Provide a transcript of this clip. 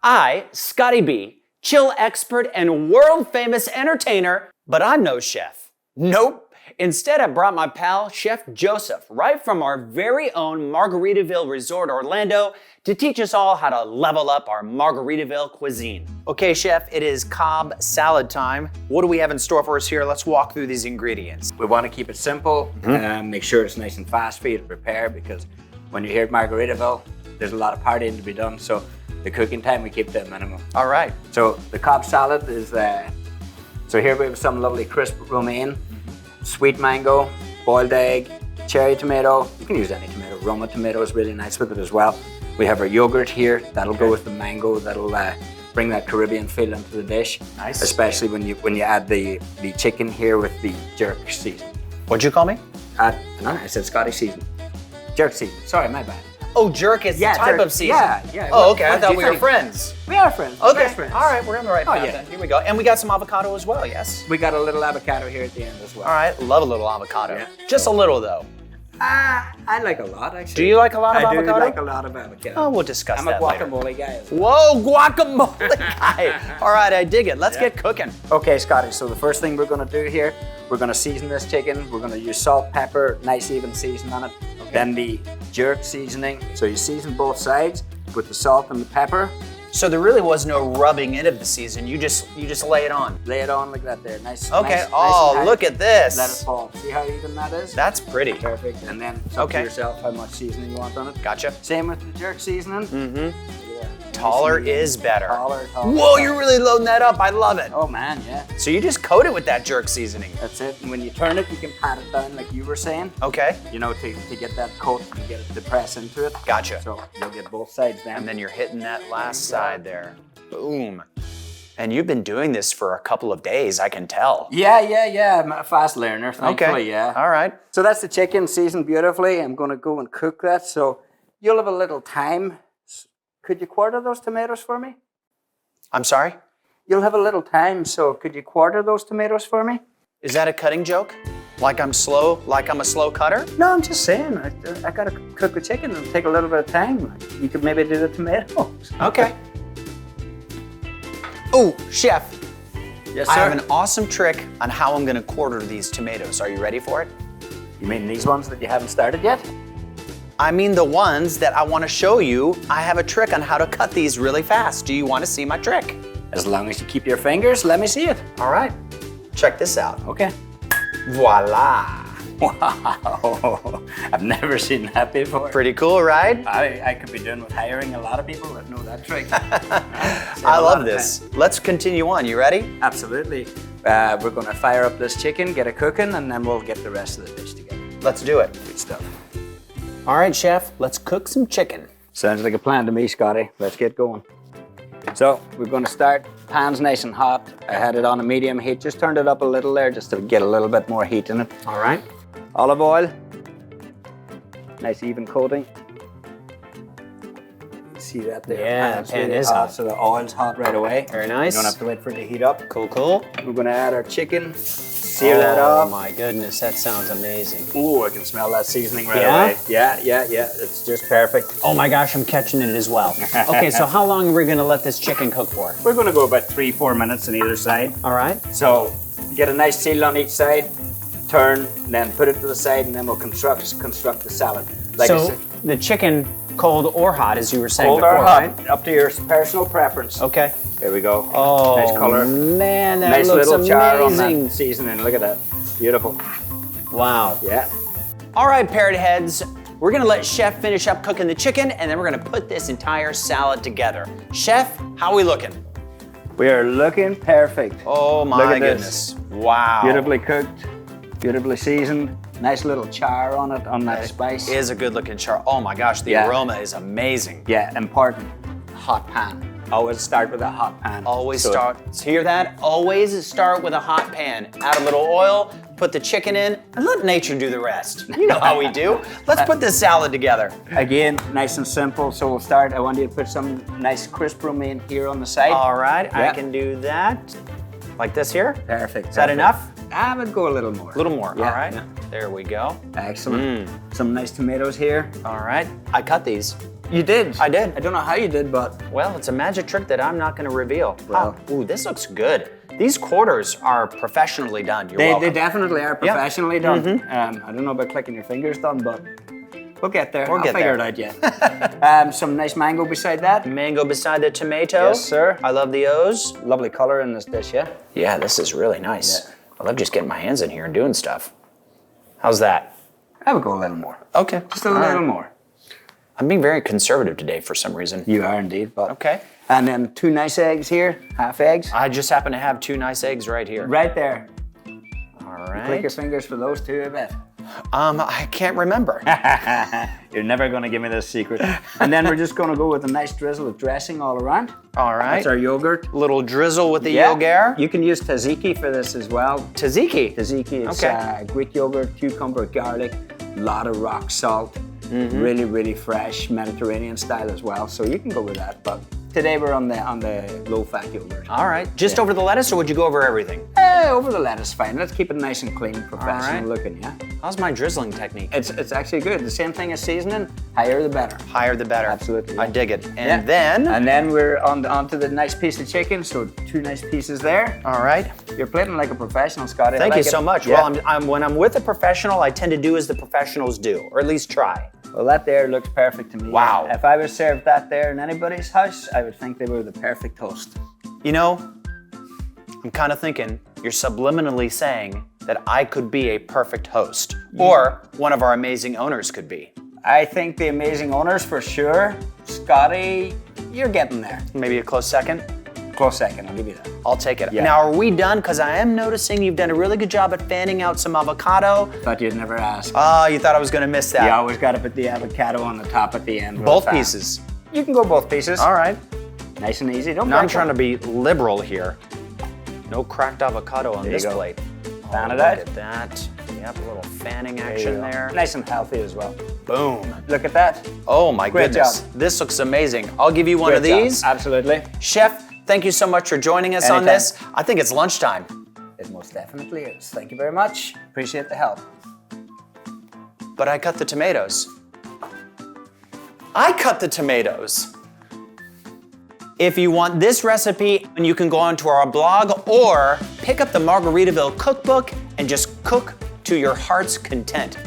I, Scotty B, chill expert and world-famous entertainer, but I'm no chef. Nope. Instead, I brought my pal, Chef Joseph, right from our very own Margaritaville Resort Orlando to teach us all how to level up our Margaritaville cuisine. Okay, Chef, it is Cobb salad time. What do we have in store for us here? Let's walk through these ingredients. We want to keep it simple, make sure it's nice and fast for you to prepare, because when you're here at Margaritaville, there's a lot of partying to be done, so the cooking time we keep to a minimum. All right. So the Cobb salad is, so here we have some lovely crisp romaine, sweet mango, boiled egg, cherry tomato. You can use any tomato. Roma tomato is really nice with it as well. We have our yogurt here. That'll go with the mango. That'll bring that Caribbean feel into the dish. Nice. Especially when you add the chicken here with the jerk season. What'd you call me? No, I said Scotty season. Jerk season. Sorry, my bad. Oh, jerk is the type of season. Yeah. Oh, okay. I thought we were think? friends. We are friends. Okay. Best friends. All right. We're on the right path yeah. then. Here we go. And we got some avocado as well, yes? We got a little avocado here at the end as well. All right. Love a little avocado. Yeah. Just a little, though. I like a lot, actually. Do you like a lot of avocado? I do like a lot of avocado. Oh, we'll discuss I'm that a later. guacamole guy. Whoa, guacamole guy. All right, I dig it. Let's get cooking. Okay, Scotty, so the first thing we're gonna do here, we're gonna season this chicken. We're gonna use salt, pepper, nice even season on it. Okay. Then the jerk seasoning. So you season both sides with the salt and the pepper. So there really was no rubbing in of the season. You just lay it on. Lay it on like that there. Nice. Okay. Nice, Oh, nice and look at this. Let it fall. See how even that is? That's pretty. Perfect. And then it's up to yourself how much seasoning you want on it. Gotcha. Same with the jerk seasoning. Mm-hmm. Yeah. Taller is better. Taller. Whoa, you're really loading that up. I love it. Oh man, yeah. So you just coat it with that jerk seasoning. That's it. And when you turn it, you can pat it down like you were saying. Okay. You know, to get that coat and get it to press into it. Gotcha. So you'll get both sides then. And then you're hitting that last side there. Boom. And you've been doing this for a couple of days, I can tell. Yeah. I'm a fast learner, thankfully, Okay. yeah. All right. So that's the chicken seasoned beautifully. I'm going to go and cook that. So you'll have a little time. Could you quarter those tomatoes for me? I'm sorry? You'll have a little time, so could you quarter those tomatoes for me? Is that a cutting joke? Like I'm a slow cutter? No, I'm just saying. I got to cook the chicken. It'll take a little bit of time. You could maybe do the tomatoes. Okay. Oh, chef. Yes, I sir. have an awesome trick on how I'm gonna quarter these tomatoes. Are you ready for it? You mean these ones that you haven't started yet? I mean the ones that I wanna show you. I have a trick on how to cut these really fast. Do you wanna see my trick? As long as you keep your fingers, let me see it. All right. Check this out. Okay. Voila. Wow, I've never seen that before. Pretty cool, right? I could be doing with hiring a lot of people that know that trick. I love this. Let's continue on. You ready? Absolutely. We're gonna fire up this chicken, get it cooking, and then we'll get the rest of the dish together. Let's do it. Good stuff. All right, chef, let's cook some chicken. Sounds like a plan to me, Scotty. Let's get going. So we're gonna start, pan's nice and hot. I had it on a medium heat, just turned it up a little there just to get a little bit more heat in it. All right. Olive oil, nice even coating. See that there? Yeah, the pan is hot. So the oil's hot right away. Very nice. You don't have to wait for it to heat up. Cool. We're gonna add our chicken, sear that Oh up. my goodness, that sounds amazing. Ooh, I can smell that seasoning right Yeah? away. Yeah, it's just perfect. Oh my gosh, I'm catching it as well. Okay, so how long are we gonna let this chicken cook for? We're gonna go about 3-4 minutes on either side. All right. So get a nice seal on each side, turn, then put it to the side, and then we'll construct the salad. Like I So said, the chicken, cold or hot, as you were saying cold before, or hot, right? up to your personal preference. Okay. There we go. Oh, nice color. man, that Nice looks little char on amazing. that seasoning. Look at that. Beautiful. Wow. Yeah. All right, parrot heads. We're gonna let Chef finish up cooking the chicken, and then we're gonna put this entire salad together. Chef, how are we looking? We are looking perfect. Oh Look my at goodness. this. Wow. Beautifully cooked, beautifully seasoned. Nice little char on it, on that spice. Is a good looking char. Oh my gosh, the Yeah. aroma is amazing. Yeah, important. Hot pan. Always start with a hot pan. Always So- start, hear that? Always start with a hot pan. Add a little oil, put the chicken in, and let nature do the rest. You know how we do. Let's put this salad together. Again, nice and simple. So we'll start. I want you to put some nice crisp romaine here on the side. All right, I Yeah. can do that. Like this here? Perfect. Is that enough? I would go a little more. A little more, Yeah, all right. yeah. There we go. Excellent. Some nice tomatoes here. All right, I cut these. You did? I did. I don't know how you did, but... Well, it's a magic trick that I'm not going to reveal. Well. Ooh, this looks good. These quarters are professionally done. You're They welcome. definitely are professionally done. I don't know about clicking your fingers done, but we'll get there. We'll I'll get figure there. it out yet. Some nice mango beside that. Mango beside the tomato. Yes, sir. I love the O's. Lovely color in this dish, yeah? Yeah, this is really nice. Yeah. I love just getting my hands in here and doing stuff. How's that? I would go a little more. Okay. Just a little more. I'm being very conservative today for some reason. You are indeed, but... Okay. And then 2 nice eggs here, half eggs. I just happen to have 2 nice eggs right here. Right there. All Click right. your fingers for those 2, I bet. I can't remember. You're never gonna give me this secret. And then we're just gonna go with a nice drizzle of dressing all around. All right. That's our yogurt. Little drizzle with the Yeah. yogurt. You can use tzatziki for this as well. Tzatziki. Tzatziki is Okay. Greek yogurt, cucumber, garlic, a lot of rock salt. Really, really fresh Mediterranean style as well. So you can go with that. But today we're on the low-fat yogurt. All right. Just over the lettuce, or would you go over everything? Over the lettuce, fine. Let's keep it nice and clean, professional right. looking, yeah? How's my drizzling technique? It's actually good. The same thing as seasoning, higher the better. Higher the better. Absolutely, I yeah. dig it. Yeah. And then. And then we're onto the nice piece of chicken. So 2 nice pieces there. All right. You're plating like a professional, Scotty. I Thank you like so it. much. Yeah. Well, when I'm with a professional, I tend to do as the professionals do, or at least try. Well, that there looks perfect to me. Wow. If I was served that there in anybody's house, I would think they were the perfect host. You know, I'm kind of thinking you're subliminally saying that I could be a perfect host, or one of our amazing owners could be. I think the amazing owners for sure. Scotty, you're getting there. Maybe a close second. Close second, I'll give you that. I'll take it. Yeah. Now, are we done? Because I am noticing you've done a really good job at fanning out some avocado. Thought you'd never ask. Oh, you thought I was going to miss that. You always got to put the avocado on the top at the end. real Both fast. pieces. You can go both pieces. All right. Nice and easy. Don't Now I'm break trying to them. be liberal here. No cracked avocado on There this you go. plate. Fan it look out. at that. Yep, a little fanning There you action go. there. Nice and healthy as well. Boom. Look at that. Oh my Great goodness. job. This looks amazing. I'll give you one of Great job. these. Absolutely. Chef, thank you so much for joining us on Anytime. this. I think it's lunchtime. It most definitely is. Thank you very much. Appreciate the help. But I cut the tomatoes. I cut the tomatoes. If you want this recipe, you can go onto our blog or pick up the Margaritaville cookbook and just cook to your heart's content.